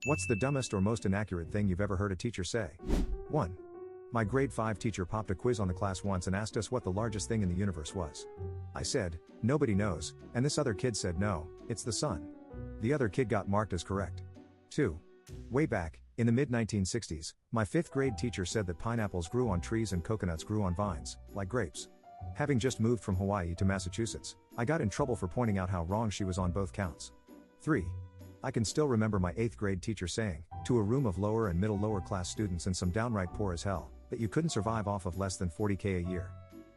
What's the dumbest or most inaccurate thing you've ever heard a teacher say? 1. My grade 5 teacher popped a quiz on the class once and asked us what the largest thing in the universe was. I said, nobody knows, and this other kid said no, it's the sun. The other kid got marked as correct. 2. Way back, in the mid-1960s, my 5th grade teacher said that pineapples grew on trees and coconuts grew on vines, like grapes. Having just moved from Hawaii to Massachusetts, I got in trouble for pointing out how wrong she was on both counts. 3. I can still remember my 8th grade teacher saying, to a room of lower and lower class students and some downright poor as hell, that you couldn't survive off of less than $40K a year.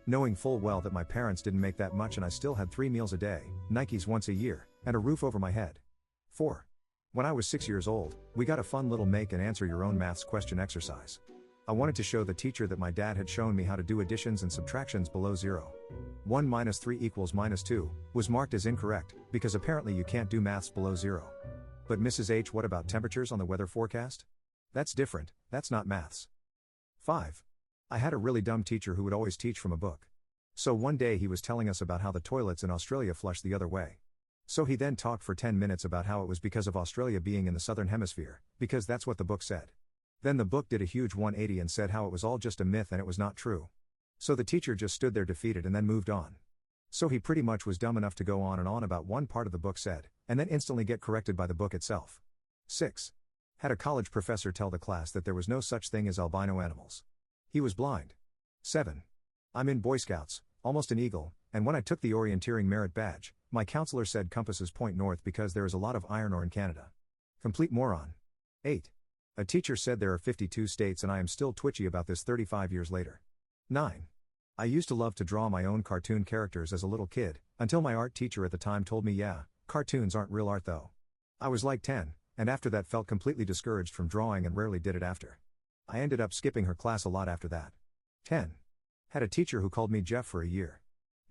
Knowing full well that my parents didn't make that much and I still had 3 meals a day, Nikes once a year, and a roof over my head. 4. When I was 6 years old, we got a fun little make and answer your own maths question exercise. I wanted to show the teacher that my dad had shown me how to do additions and subtractions below zero. 1 minus 3 equals minus 2 was marked as incorrect, because apparently you can't do maths below zero. But Mrs. H, what about temperatures on the weather forecast? That's different, that's not maths. 5. I had a really dumb teacher who would always teach from a book. So one day he was telling us about how the toilets in Australia flush the other way. So he then talked for 10 minutes about how it was because of Australia being in the southern hemisphere, because that's what the book said. Then the book did a huge 180 and said how it was all just a myth and it was not true. So the teacher just stood there defeated and then moved on. So he pretty much was dumb enough to go on and on about one part of the book said, and then instantly get corrected by the book itself. 6. Had a college professor tell the class that there was no such thing as albino animals. He was blind. 7. I'm in Boy Scouts, almost an eagle, and when I took the orienteering merit badge, my counselor said compasses point north because there is a lot of iron ore in Canada. Complete moron. 8. A teacher said there are 52 states and I am still twitchy about this 35 years later. 9. I used to love to draw my own cartoon characters as a little kid, until my art teacher at the time told me yeah, cartoons aren't real art though. I was like 10, and after that felt completely discouraged from drawing and rarely did it after. I ended up skipping her class a lot after that. 10. Had a teacher who called me Jeff for a year.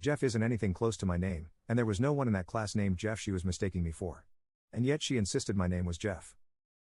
Jeff isn't anything close to my name, and there was no one in that class named Jeff she was mistaking me for. And yet she insisted my name was Jeff.